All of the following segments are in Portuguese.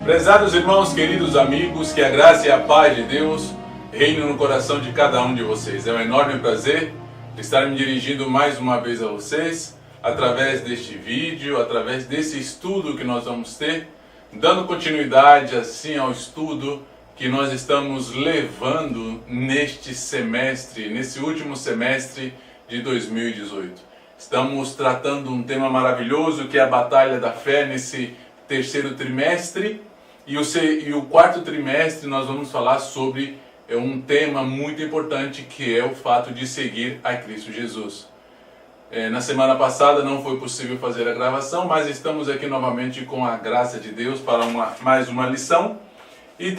Prezados irmãos, queridos amigos, que a graça e a paz de Deus reinem no coração de cada um de vocês. É um enorme prazer estar me dirigindo mais uma vez a vocês, através deste vídeo, através desse estudo que nós vamos ter, dando continuidade assim ao estudo que nós estamos levando neste semestre, nesse último semestre de 2018. Estamos tratando um tema maravilhoso que é a batalha da fé nesse terceiro trimestre. E o quarto trimestre nós vamos falar sobre um tema muito importante, que é o fato de seguir a Cristo Jesus. Na semana passada não foi possível fazer a gravação, mas estamos aqui novamente com a graça de Deus para mais uma lição. E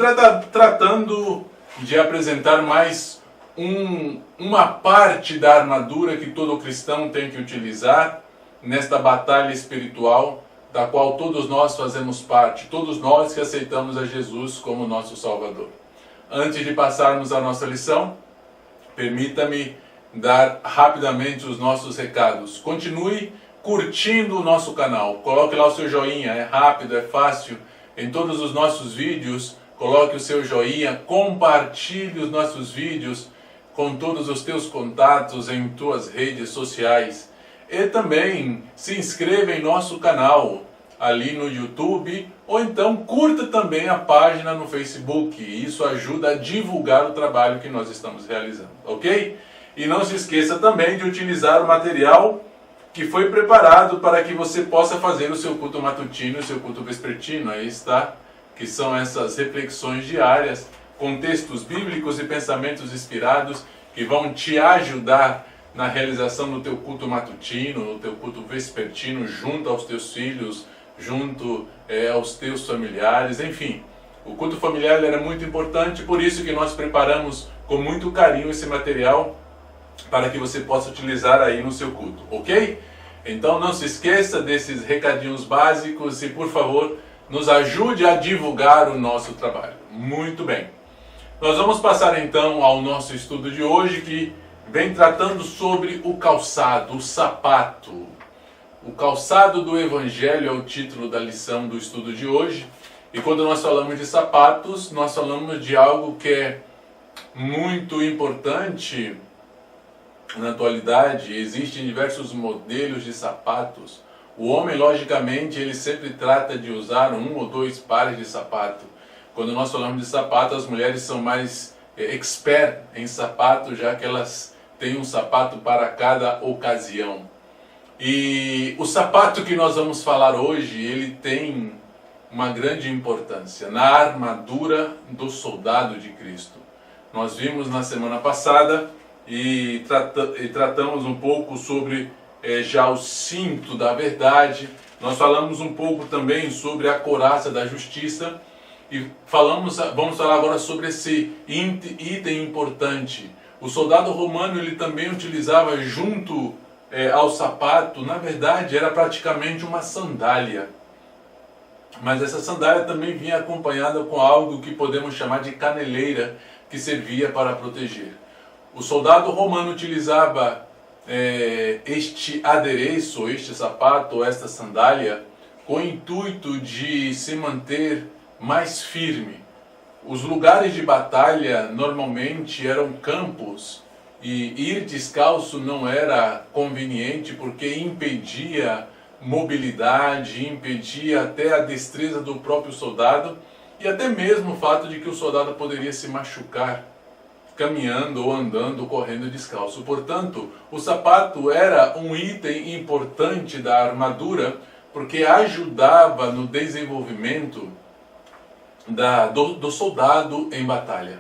tratando de apresentar mais uma parte da armadura que todo cristão tem que utilizar nesta batalha espiritual, da qual todos nós fazemos parte, todos nós que aceitamos a Jesus como nosso Salvador. Antes de passarmos a nossa lição, permita-me dar rapidamente os nossos recados. Continue curtindo o nosso canal, coloque lá o seu joinha, é rápido, é fácil. Em todos os nossos vídeos, coloque o seu joinha, compartilhe os nossos vídeos com todos os teus contatos em tuas redes sociais. E também se inscreva em nosso canal ali no YouTube, ou então curta também a página no Facebook. Isso ajuda a divulgar o trabalho que nós estamos realizando, ok? E não se esqueça também de utilizar o material que foi preparado para que você possa fazer o seu culto matutino e o seu culto vespertino. Aí está, que são essas reflexões diárias com textos bíblicos e pensamentos inspirados que vão te ajudar na realização do teu culto matutino, no teu culto vespertino, junto aos teus filhos, junto aos teus familiares, enfim. O culto familiar era muito importante, por isso que nós preparamos com muito carinho esse material para que você possa utilizar aí no seu culto, ok? Então não se esqueça desses recadinhos básicos e, por favor, nos ajude a divulgar o nosso trabalho. Muito bem. Nós vamos passar então ao nosso estudo de hoje, que vem tratando sobre o calçado, o sapato. O calçado do Evangelho é o título da lição do estudo de hoje. E quando nós falamos de sapatos, nós falamos de algo que é muito importante na atualidade. Existem diversos modelos de sapatos. O homem, logicamente, ele sempre trata de usar um ou dois pares de sapato. Quando nós falamos de sapato, as mulheres são mais expert em sapato, já que elas têm um sapato para cada ocasião. E o sapato que nós vamos falar hoje, ele tem uma grande importância na armadura do soldado de Cristo. Nós vimos na semana passada e tratamos um pouco sobre já o cinto da verdade. Nós falamos um pouco também sobre a couraça da justiça. E vamos falar agora sobre esse item importante. O soldado romano, ele também utilizava junto ao sapato, na verdade era praticamente uma sandália. Mas essa sandália também vinha acompanhada com algo que podemos chamar de caneleira, que servia para proteger. O soldado romano utilizava este adereço, este sapato, esta sandália, com o intuito de se manter mais firme. Os lugares de batalha normalmente eram campos e ir descalço não era conveniente porque impedia mobilidade, impedia até a destreza do próprio soldado e até mesmo o fato de que o soldado poderia se machucar caminhando ou andando ou correndo descalço. Portanto, o sapato era um item importante da armadura porque ajudava no desenvolvimento do soldado em batalha.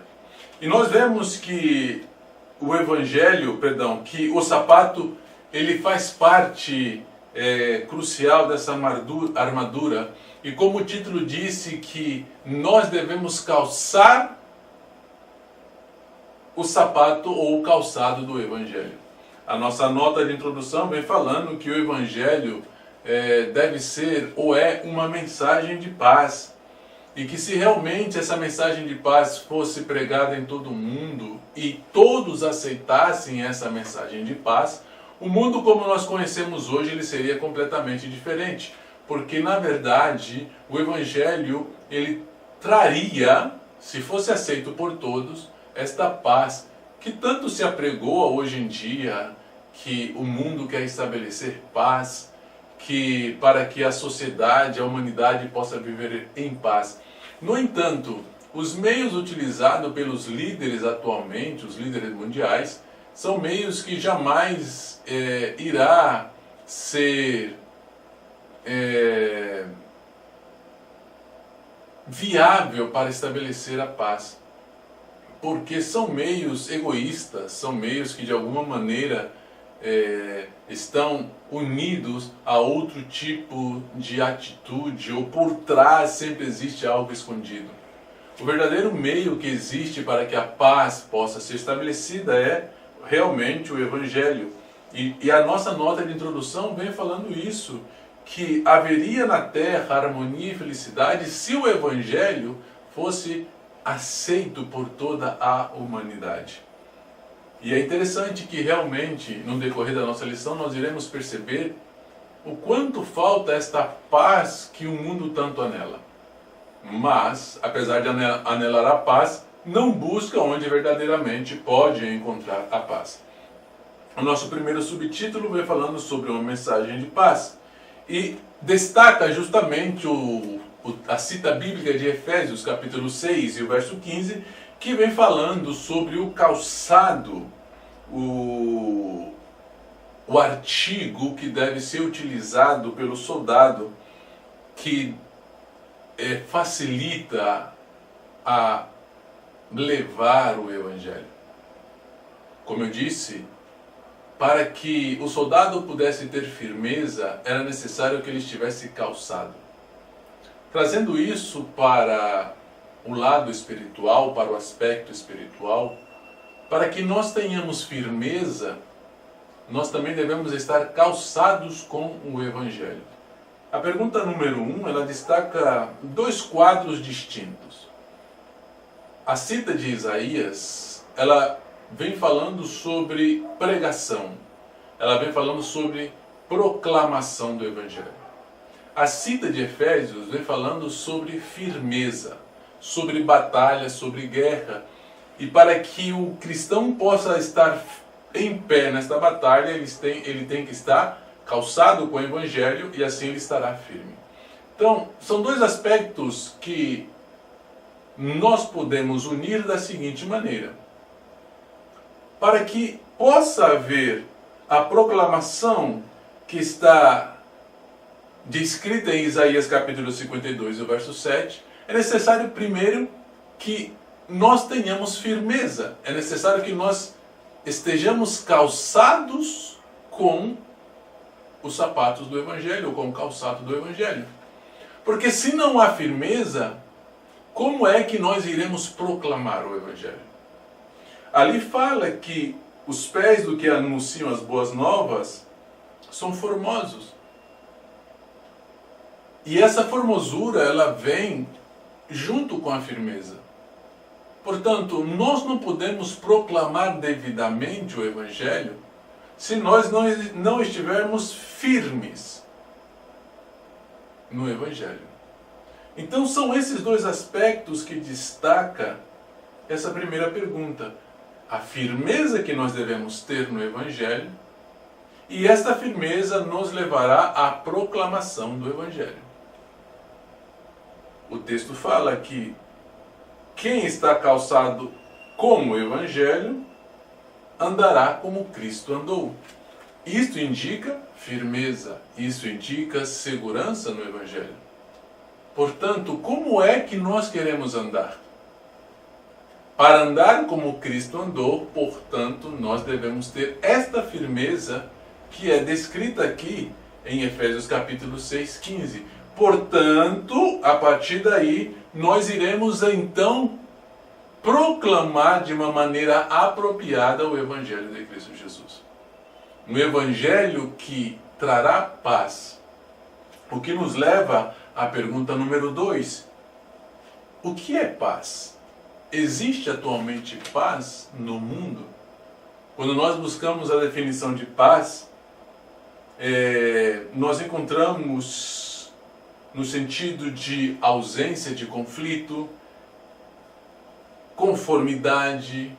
E nós vemos que que o sapato, ele faz parte crucial dessa armadura, e como o título disse, que nós devemos calçar o sapato ou o calçado do Evangelho. A nossa nota de introdução vem falando que o Evangelho deve ser ou é uma mensagem de paz. E que se realmente essa mensagem de paz fosse pregada em todo o mundo e todos aceitassem essa mensagem de paz, o mundo como nós conhecemos hoje ele seria completamente diferente. Porque na verdade o Evangelho ele traria, se fosse aceito por todos, esta paz que tanto se apregoa hoje em dia, que o mundo quer estabelecer paz, que para que a sociedade, a humanidade possa viver em paz. No entanto, os meios utilizados pelos líderes atualmente, os líderes mundiais, são meios que jamais irá ser viável para estabelecer a paz. Porque são meios egoístas, são meios que de alguma maneira estão unidos a outro tipo de atitude, ou por trás sempre existe algo escondido. O verdadeiro meio que existe para que a paz possa ser estabelecida é realmente o Evangelho. E a nossa nota de introdução vem falando isso, que haveria na Terra harmonia e felicidade se o Evangelho fosse aceito por toda a humanidade. E é interessante que realmente, no decorrer da nossa lição, nós iremos perceber o quanto falta esta paz que o mundo tanto anela. Mas, apesar de anelar a paz, não busca onde verdadeiramente pode encontrar a paz. O nosso primeiro subtítulo vem falando sobre uma mensagem de paz. E destaca justamente a cita bíblica de Efésios, capítulo 6 e o verso 15, que vem falando sobre o calçado, o artigo que deve ser utilizado pelo soldado, que facilita a levar o Evangelho. Como eu disse, para que o soldado pudesse ter firmeza, era necessário que ele estivesse calçado. Trazendo isso para o lado espiritual, para o aspecto espiritual, para que nós tenhamos firmeza, nós também devemos estar calçados com o Evangelho. A pergunta número 1, ela destaca dois quadros distintos. A cita de Isaías, ela vem falando sobre pregação, ela vem falando sobre proclamação do Evangelho. A cita de Efésios vem falando sobre firmeza, sobre batalha, sobre guerra. E para que o cristão possa estar em pé nesta batalha, ele tem que estar calçado com o Evangelho e assim ele estará firme. Então, são dois aspectos que nós podemos unir da seguinte maneira. Para que possa haver a proclamação que está descrita em Isaías capítulo 52, o verso 7, é necessário primeiro que nós tenhamos firmeza. É necessário que nós estejamos calçados com os sapatos do Evangelho, ou com o calçado do Evangelho. Porque se não há firmeza, como é que nós iremos proclamar o Evangelho? Ali fala que os pés do que anunciam as boas novas são formosos. E essa formosura, ela vem junto com a firmeza. Portanto, nós não podemos proclamar devidamente o Evangelho se nós não estivermos firmes no Evangelho. Então são esses dois aspectos que destaca essa primeira pergunta. A firmeza que nós devemos ter no Evangelho, e esta firmeza nos levará à proclamação do Evangelho. O texto fala que quem está calçado com o Evangelho andará como Cristo andou. Isto indica firmeza, isso indica segurança no Evangelho. Portanto, como é que nós queremos andar? Para andar como Cristo andou, portanto, nós devemos ter esta firmeza que é descrita aqui em Efésios capítulo 6, 15. Portanto, a partir daí, nós iremos então proclamar de uma maneira apropriada o Evangelho de Cristo Jesus. um evangelho que trará paz. O que nos leva à pergunta número 2. O que é paz? Existe atualmente paz no mundo? Quando nós buscamos a definição de paz, nós encontramos no sentido de ausência de conflito, conformidade,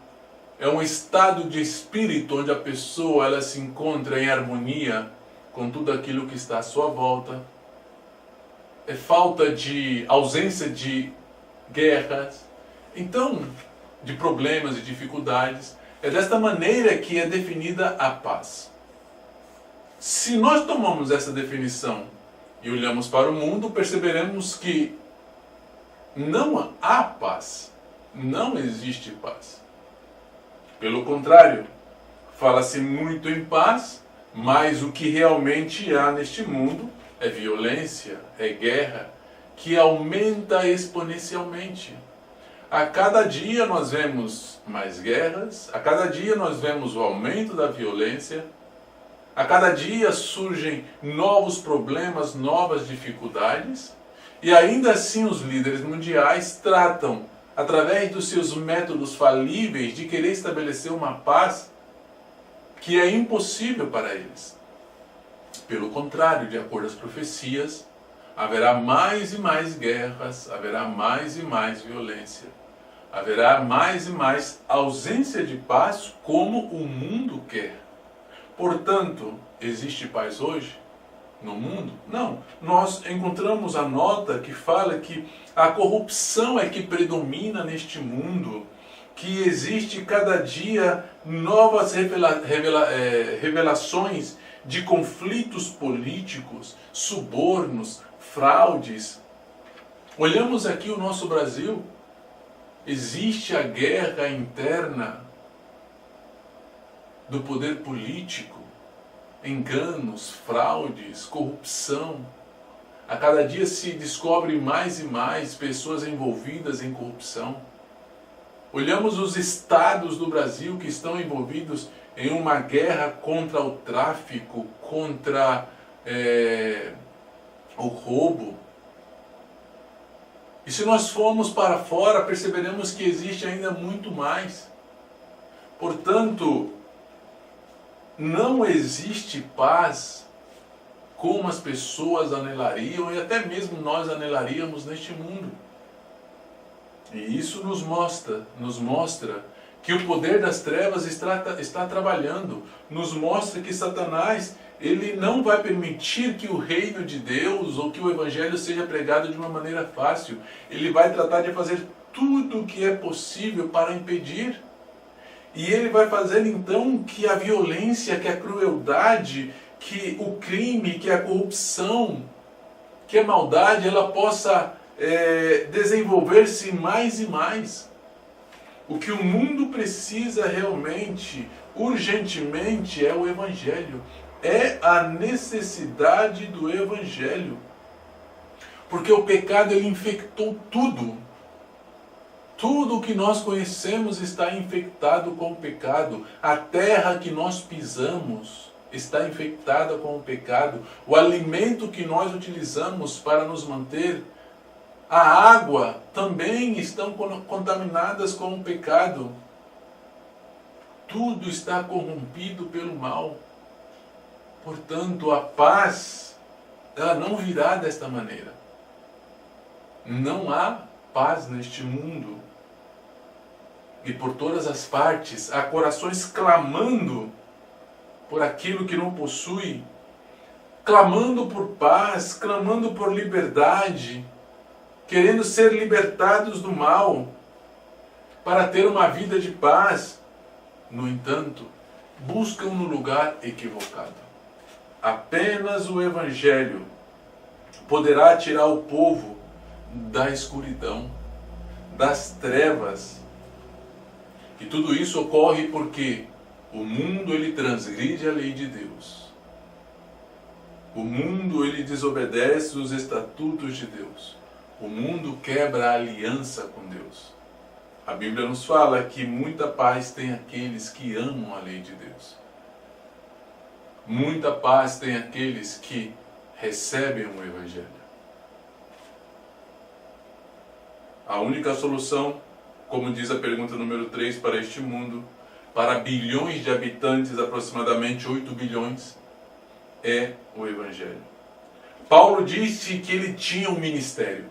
é um estado de espírito onde a pessoa ela se encontra em harmonia com tudo aquilo que está à sua volta. É falta de ausência de guerras, então de problemas e dificuldades. É desta maneira que é definida a paz. Se nós tomamos essa definição e olhamos para o mundo, perceberemos que não há paz, não existe paz. Pelo contrário, fala-se muito em paz, mas o que realmente há neste mundo é violência, é guerra, que aumenta exponencialmente. A cada dia nós vemos mais guerras, a cada dia nós vemos o aumento da violência, a cada dia surgem novos problemas, novas dificuldades, e ainda assim os líderes mundiais tratam, através dos seus métodos falíveis, de querer estabelecer uma paz que é impossível para eles. Pelo contrário, de acordo com as profecias, haverá mais e mais guerras, haverá mais e mais violência, haverá mais e mais ausência de paz como o mundo quer. Portanto, existe paz hoje no mundo? Não. Nós encontramos a nota que fala que a corrupção é que predomina neste mundo, que existe cada dia novas revelações de conflitos políticos, subornos, fraudes. Olhamos aqui o nosso Brasil, existe a guerra interna do poder político, enganos, fraudes, corrupção. A cada dia se descobre mais e mais pessoas envolvidas em corrupção. Olhamos os estados do Brasil que estão envolvidos em uma guerra contra o tráfico, contra o roubo. E se nós formos para fora, perceberemos que existe ainda muito mais. Portanto, não existe paz como as pessoas anelariam e até mesmo nós anelaríamos neste mundo. E isso nos mostra que o poder das trevas está trabalhando, nos mostra que Satanás ele não vai permitir que o reino de Deus ou que o evangelho seja pregado de uma maneira fácil. Ele vai tratar de fazer tudo o que é possível para impedir. E ele vai fazer então que a violência, que a crueldade, que o crime, que a corrupção, que a maldade, ela possa desenvolver-se mais e mais. O que o mundo precisa realmente, urgentemente, é o Evangelho. É a necessidade do Evangelho. Porque o pecado ele infectou tudo. Tudo o que nós conhecemos está infectado com o pecado. A terra que nós pisamos está infectada com o pecado. O alimento que nós utilizamos para nos manter, a água, também estão contaminadas com o pecado. Tudo está corrompido pelo mal. Portanto, a paz, ela não virá desta maneira. Não há paz neste mundo. E por todas as partes, há corações clamando por aquilo que não possui, clamando por paz, clamando por liberdade, querendo ser libertados do mal, para ter uma vida de paz. No entanto, buscam no lugar equivocado. Apenas o Evangelho poderá tirar o povo da escuridão, das trevas. E tudo isso ocorre porque o mundo ele transgride a lei de Deus. O mundo ele desobedece os estatutos de Deus. O mundo quebra a aliança com Deus. A Bíblia nos fala que muita paz tem aqueles que amam a lei de Deus. Muita paz tem aqueles que recebem o Evangelho. A única solução, como diz a pergunta número 3, para este mundo, para bilhões de habitantes, aproximadamente 8 bilhões, é o Evangelho. Paulo disse que ele tinha um ministério.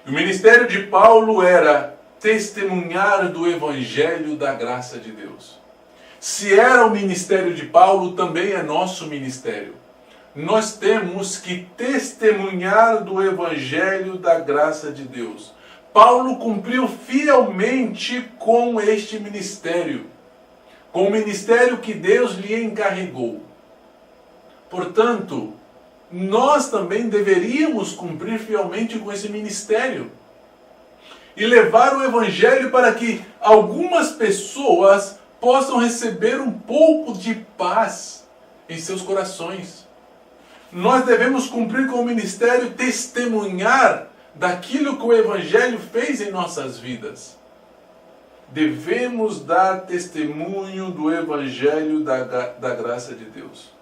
E o ministério de Paulo era testemunhar do Evangelho da graça de Deus. Se era o ministério de Paulo, também é nosso ministério. Nós temos que testemunhar do Evangelho da graça de Deus. Paulo cumpriu fielmente com este ministério, com o ministério que Deus lhe encarregou. Portanto, nós também deveríamos cumprir fielmente com esse ministério e levar o Evangelho para que algumas pessoas possam receber um pouco de paz em seus corações. Nós devemos cumprir com o ministério, testemunhar daquilo que o Evangelho fez em nossas vidas. Devemos dar testemunho do Evangelho da graça de Deus.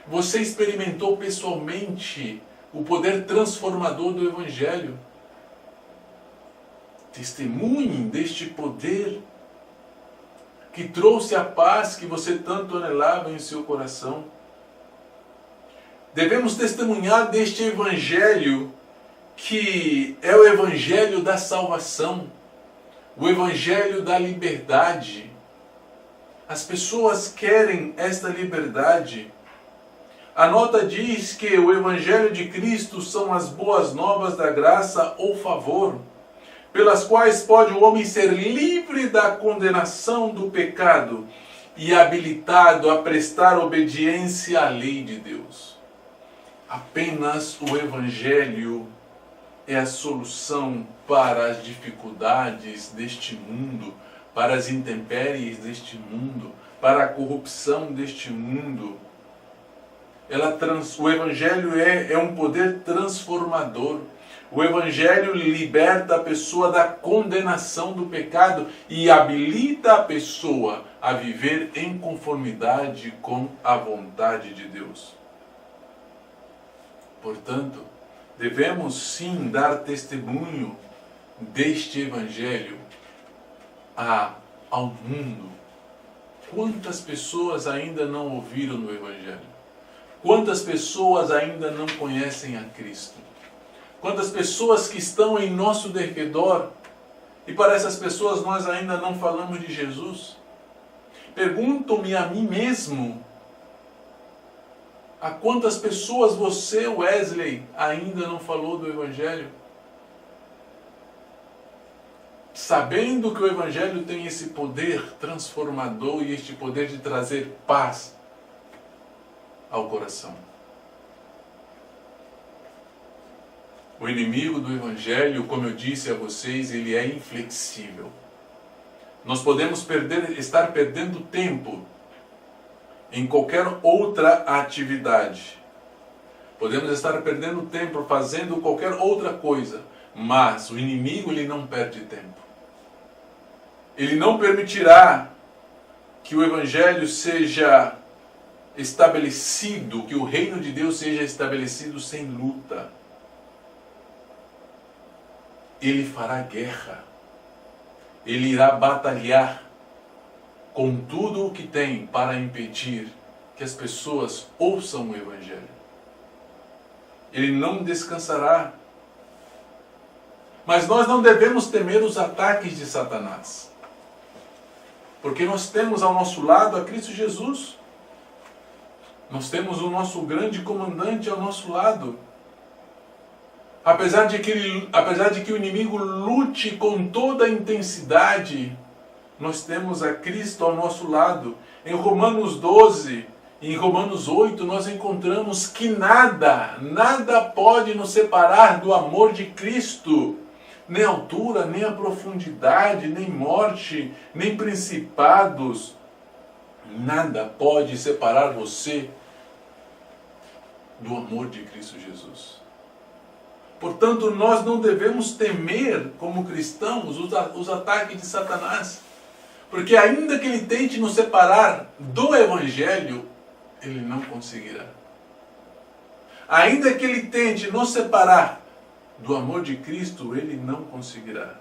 Você experimentou pessoalmente o poder transformador do Evangelho. Testemunhe deste poder que trouxe a paz que você tanto anelava em seu coração. Devemos testemunhar deste Evangelho que é o Evangelho da salvação, o Evangelho da liberdade. As pessoas querem esta liberdade. A nota diz que o Evangelho de Cristo são as boas novas da graça ou favor, pelas quais pode o homem ser livre da condenação do pecado e habilitado a prestar obediência à lei de Deus. Apenas o Evangelho é a solução para as dificuldades deste mundo, para as intempéries deste mundo, para a corrupção deste mundo. O Evangelho é um poder transformador. O Evangelho liberta a pessoa da condenação do pecado e habilita a pessoa a viver em conformidade com a vontade de Deus. Portanto, devemos sim dar testemunho deste Evangelho ao mundo. Quantas pessoas ainda não ouviram do Evangelho? Quantas pessoas ainda não conhecem a Cristo? Quantas pessoas que estão em nosso derredor e para essas pessoas nós ainda não falamos de Jesus? Pergunto-me a mim mesmo, a quantas pessoas você, Wesley, ainda não falou do Evangelho? Sabendo que o Evangelho tem esse poder transformador e este poder de trazer paz ao coração. O inimigo do Evangelho, como eu disse a vocês, ele é inflexível. Nós podemos estar perdendo tempo em qualquer outra atividade. Podemos estar perdendo tempo fazendo qualquer outra coisa, mas o inimigo ele não perde tempo. Ele não permitirá que o Evangelho seja estabelecido, que o reino de Deus seja estabelecido sem luta. Ele fará guerra. Ele irá batalhar com tudo o que tem para impedir que as pessoas ouçam o Evangelho. Ele não descansará. Mas nós não devemos temer os ataques de Satanás. Porque nós temos ao nosso lado a Cristo Jesus. Nós temos o nosso grande comandante ao nosso lado. Apesar de que o inimigo lute com toda a intensidade, nós temos a Cristo ao nosso lado. Em Romanos 12 e em Romanos 8 nós encontramos que nada pode nos separar do amor de Cristo. Nem altura, nem a profundidade, nem morte, nem principados. Nada pode separar você do amor de Cristo Jesus. Portanto, nós não devemos temer, como cristãos, os ataques de Satanás. Porque ainda que ele tente nos separar do Evangelho, ele não conseguirá. Ainda que ele tente nos separar do amor de Cristo, ele não conseguirá.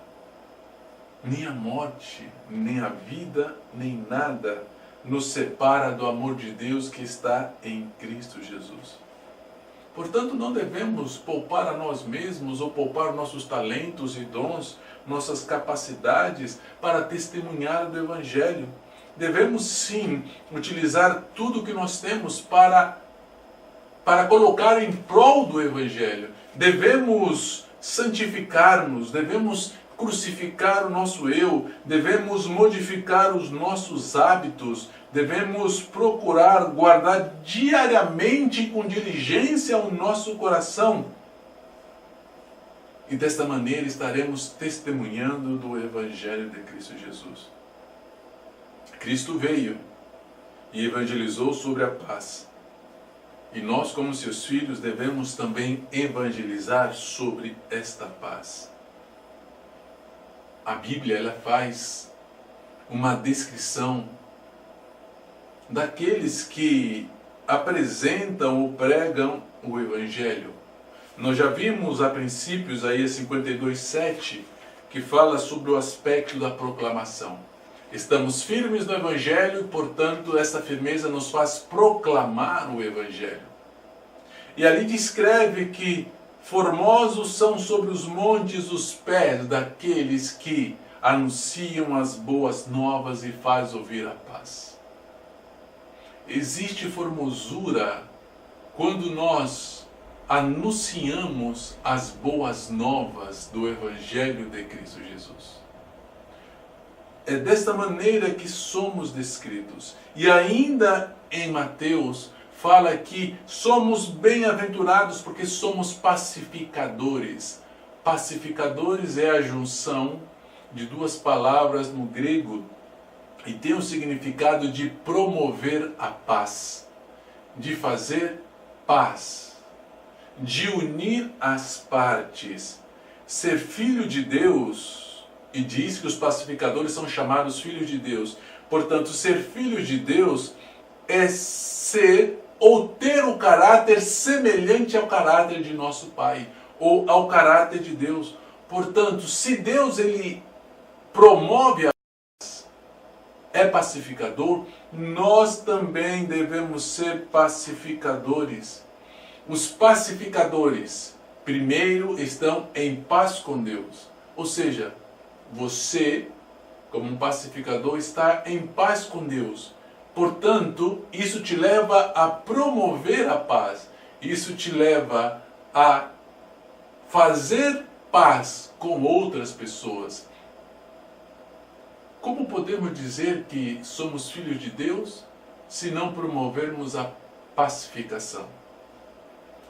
Nem a morte, nem a vida, nem nada nos separa do amor de Deus que está em Cristo Jesus. Portanto, não devemos poupar a nós mesmos ou poupar nossos talentos e dons, nossas capacidades para testemunhar do Evangelho. Devemos sim utilizar tudo o que nós temos para colocar em prol do Evangelho. Devemos santificar-nos, devemos crucificar o nosso eu, devemos modificar os nossos hábitos, devemos procurar guardar diariamente e com diligência o nosso coração. E desta maneira estaremos testemunhando do Evangelho de Cristo Jesus. Cristo veio e evangelizou sobre a paz. E nós, como seus filhos, devemos também evangelizar sobre esta paz. A Bíblia, ela faz uma descrição daqueles que apresentam ou pregam o Evangelho. Nós já vimos a princípio Isaías 52:7, que fala sobre o aspecto da proclamação. Estamos firmes no Evangelho e, portanto, essa firmeza nos faz proclamar o Evangelho. E ali descreve que formosos são sobre os montes os pés daqueles que anunciam as boas novas e faz ouvir a paz. Existe formosura quando nós anunciamos as boas novas do Evangelho de Cristo Jesus. É desta maneira que somos descritos. E ainda em Mateus fala que somos bem-aventurados porque somos pacificadores. Pacificadores é a junção de duas palavras no grego e tem o significado de promover a paz, de fazer paz, de unir as partes. Ser filho de Deus, e diz que os pacificadores são chamados filhos de Deus. Portanto, ser filho de Deus é ser ou ter o caráter semelhante ao caráter de nosso Pai, ou ao caráter de Deus. Portanto, se Deus ele promove a paz, é pacificador, nós também devemos ser pacificadores. Os pacificadores, primeiro, estão em paz com Deus. Ou seja, você, como um pacificador, está em paz com Deus. Portanto, isso te leva a promover a paz. Isso te leva a fazer paz com outras pessoas. Como podemos dizer que somos filhos de Deus se não promovermos a pacificação?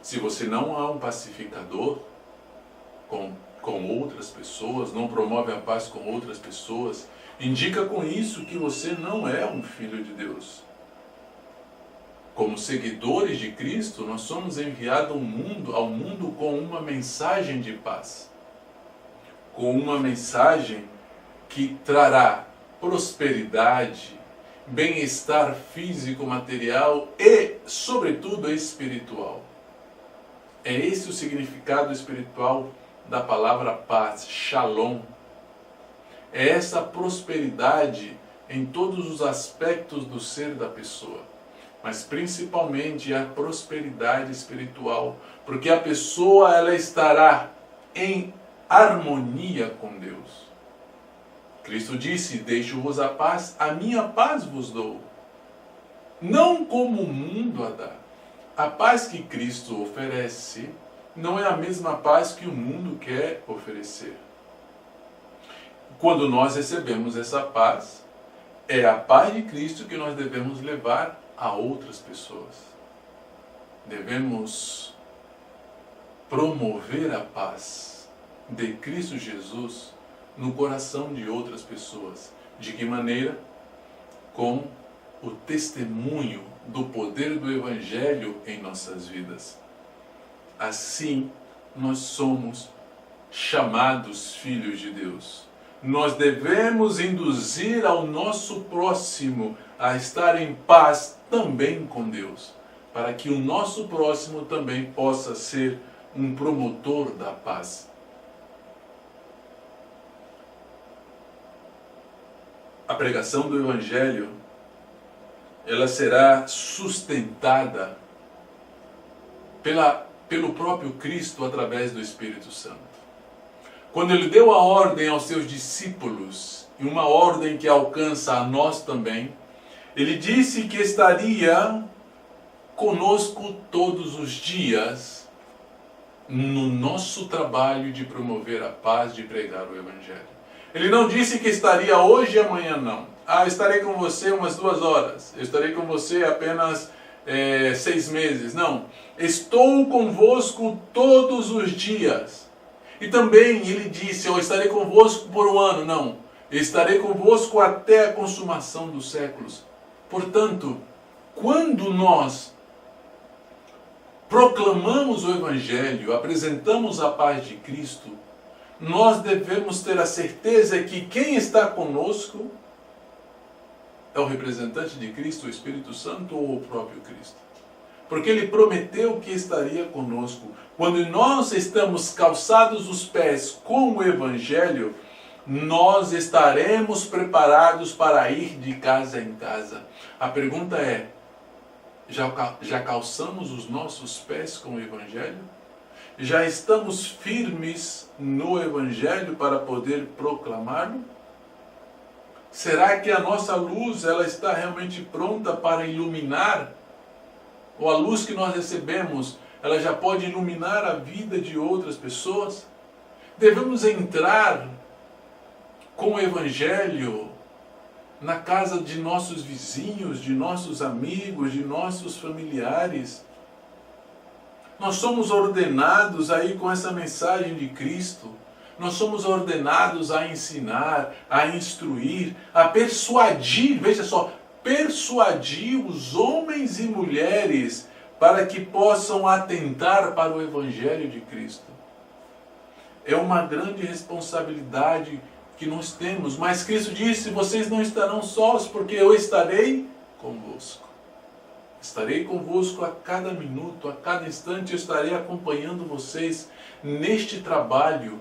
Se você não é um pacificador com outras pessoas, não promove a paz com outras pessoas, indica com isso que você não é um filho de Deus. Como seguidores de Cristo, nós somos enviados ao mundo com uma mensagem de paz. Com uma mensagem que trará prosperidade, bem-estar físico, material e, sobretudo, espiritual. É esse o significado espiritual da palavra paz, shalom. É essa prosperidade em todos os aspectos do ser da pessoa, mas principalmente a prosperidade espiritual, porque a pessoa ela estará em harmonia com Deus. Cristo disse: deixo-vos a paz, a minha paz vos dou. Não como o mundo a dá. A paz que Cristo oferece não é a mesma paz que o mundo quer oferecer. Quando nós recebemos essa paz, é a paz de Cristo que nós devemos levar a outras pessoas. Devemos promover a paz de Cristo Jesus no coração de outras pessoas. De que maneira? Com o testemunho do poder do Evangelho em nossas vidas. Assim, nós somos chamados filhos de Deus. Nós devemos induzir ao nosso próximo a estar em paz também com Deus, para que o nosso próximo também possa ser um promotor da paz. A pregação do Evangelho, ela será sustentada pelo próprio Cristo através do Espírito Santo. Quando ele deu a ordem aos seus discípulos, e uma ordem que alcança a nós também, ele disse que estaria conosco todos os dias no nosso trabalho de promover a paz, de pregar o Evangelho. Ele não disse que estaria hoje e amanhã, não. Estarei com você umas 2 horas. Eu estarei com você apenas 6 meses. Não. Estou convosco todos os dias. E também ele disse, eu estarei convosco por 1 ano. Não. Estarei convosco até a consumação dos séculos. Portanto, quando nós proclamamos o Evangelho, apresentamos a paz de Cristo, nós devemos ter a certeza que quem está conosco é o representante de Cristo, o Espírito Santo ou o próprio Cristo. Porque ele prometeu que estaria conosco. Quando nós estamos calçados os pés com o Evangelho, nós estaremos preparados para ir de casa em casa. A pergunta é, já calçamos os nossos pés com o Evangelho? Já estamos firmes no Evangelho para poder proclamá-lo? Será que a nossa luz ela está realmente pronta para iluminar? Ou a luz que nós recebemos, ela já pode iluminar a vida de outras pessoas? Devemos entrar com o Evangelho na casa de nossos vizinhos, de nossos amigos, de nossos familiares. Nós somos ordenados aí com essa mensagem de Cristo. Nós somos ordenados a ensinar, a instruir, a persuadir, veja só, persuadir os homens e mulheres para que possam atentar para o Evangelho de Cristo. É uma grande responsabilidade que nós temos, mas Cristo disse, vocês não estarão sós, porque eu estarei convosco. Estarei convosco a cada minuto, a cada instante, eu estarei acompanhando vocês neste trabalho,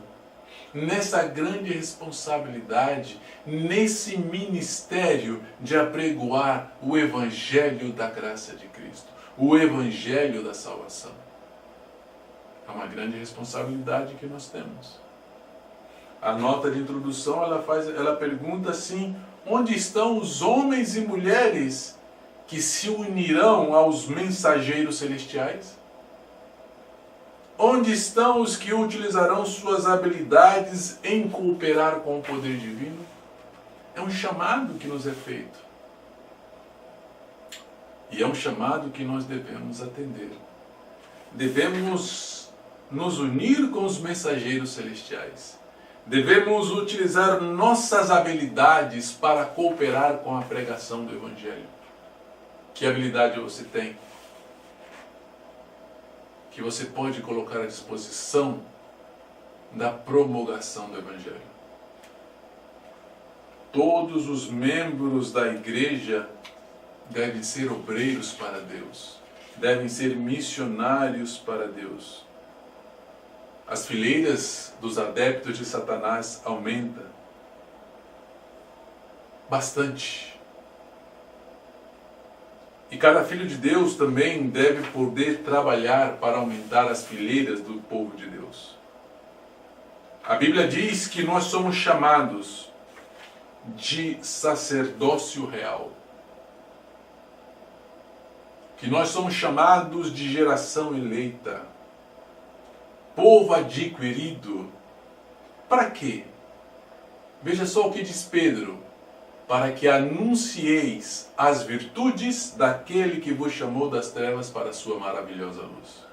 nessa grande responsabilidade, nesse ministério de apregoar o Evangelho da graça de Cristo, o Evangelho da salvação. É uma grande responsabilidade que nós temos. A nota de introdução, ela pergunta assim, onde estão os homens e mulheres que se unirão aos mensageiros celestiais? Onde estão os que utilizarão suas habilidades em cooperar com o poder divino? É um chamado que nos é feito. E é um chamado que nós devemos atender. Devemos nos unir com os mensageiros celestiais. Devemos utilizar nossas habilidades para cooperar com a pregação do Evangelho. Que habilidade você tem? Que você pode colocar à disposição da promulgação do Evangelho. Todos os membros da igreja devem ser obreiros para Deus. Devem ser missionários para Deus. As fileiras dos adeptos de Satanás aumentam bastante. E cada filho de Deus também deve poder trabalhar para aumentar as fileiras do povo de Deus. A Bíblia diz que nós somos chamados de sacerdócio real. Que nós somos chamados de geração eleita. Povo adquirido. Para quê? Veja só o que diz Pedro. Para que anuncieis as virtudes daquele que vos chamou das trevas para a sua maravilhosa luz.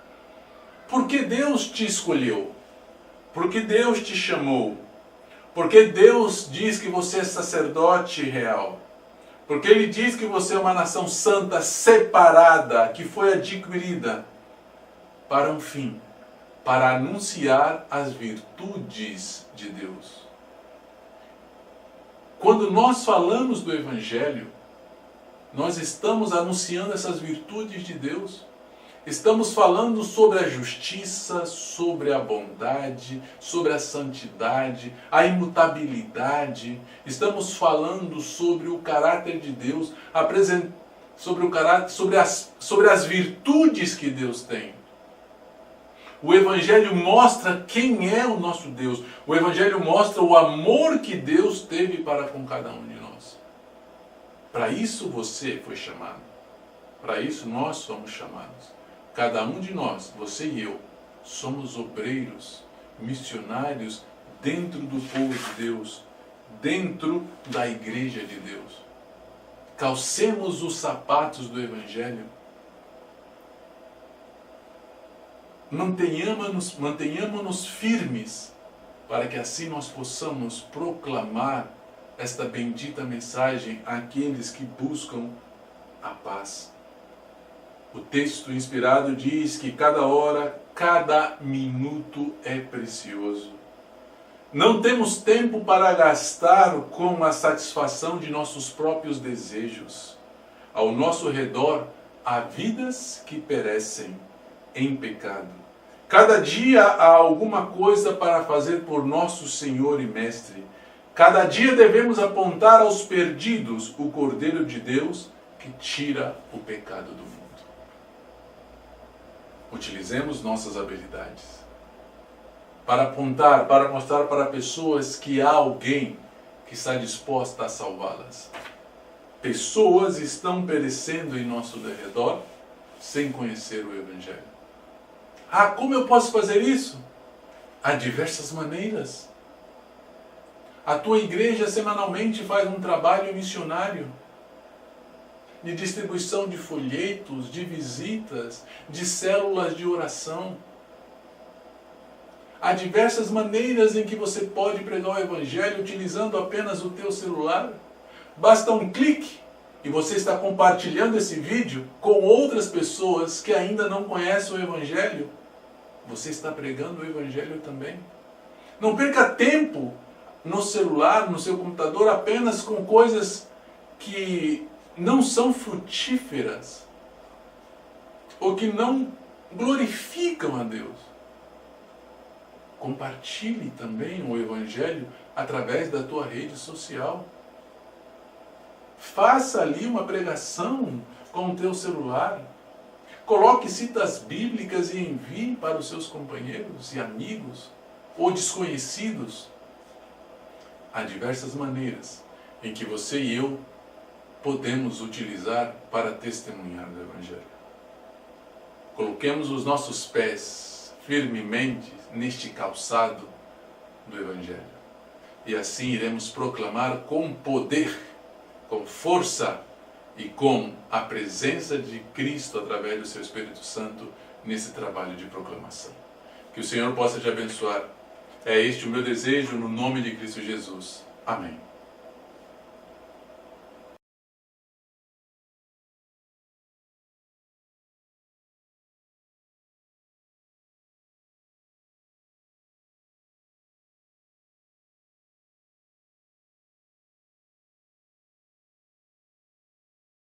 Porque Deus te escolheu? Porque Deus te chamou? Porque Deus diz que você é sacerdote real? Porque Ele diz que você é uma nação santa, separada, que foi adquirida para um fim, para anunciar as virtudes de Deus. Quando nós falamos do Evangelho, nós estamos anunciando essas virtudes de Deus. Estamos falando sobre a justiça, sobre a bondade, sobre a santidade, a imutabilidade. Estamos falando sobre o caráter de Deus, sobre as virtudes que Deus tem. O Evangelho mostra quem é o nosso Deus. O Evangelho mostra o amor que Deus teve para com cada um de nós. Para isso você foi chamado. Para isso nós somos chamados. Cada um de nós, você e eu, somos obreiros, missionários dentro do povo de Deus, dentro da igreja de Deus. Calcemos os sapatos do Evangelho. Mantenhamos-nos firmes, para que assim nós possamos proclamar esta bendita mensagem àqueles que buscam a paz. O texto inspirado diz que cada hora, cada minuto é precioso. Não temos tempo para gastar com a satisfação de nossos próprios desejos. Ao nosso redor há vidas que perecem em pecado. Cada dia há alguma coisa para fazer por nosso Senhor e Mestre. Cada dia devemos apontar aos perdidos o Cordeiro de Deus que tira o pecado do mundo. Utilizemos nossas habilidades para apontar, para mostrar para pessoas que há alguém que está disposta a salvá-las. Pessoas estão perecendo em nosso derredor sem conhecer o Evangelho. Ah, como eu posso fazer isso? Há diversas maneiras. A tua igreja semanalmente faz um trabalho missionário de distribuição de folhetos, de visitas, de células de oração. Há diversas maneiras em que você pode pregar o Evangelho utilizando apenas o teu celular. Basta um clique e você está compartilhando esse vídeo com outras pessoas que ainda não conhecem o Evangelho. Você está pregando o Evangelho também. Não perca tempo no celular, no seu computador, apenas com coisas que não são frutíferas ou que não glorificam a Deus. Compartilhe também o Evangelho através da tua rede social. Faça ali uma pregação com o teu celular. Coloque citas bíblicas e envie para os seus companheiros e amigos ou desconhecidos. Há diversas maneiras em que você e eu podemos utilizar para testemunhar do Evangelho. Coloquemos os nossos pés firmemente neste calçado do Evangelho. E assim iremos proclamar com poder, com força e com a presença de Cristo através do seu Espírito Santo nesse trabalho de proclamação. Que o Senhor possa te abençoar. É este o meu desejo no nome de Cristo Jesus. Amém.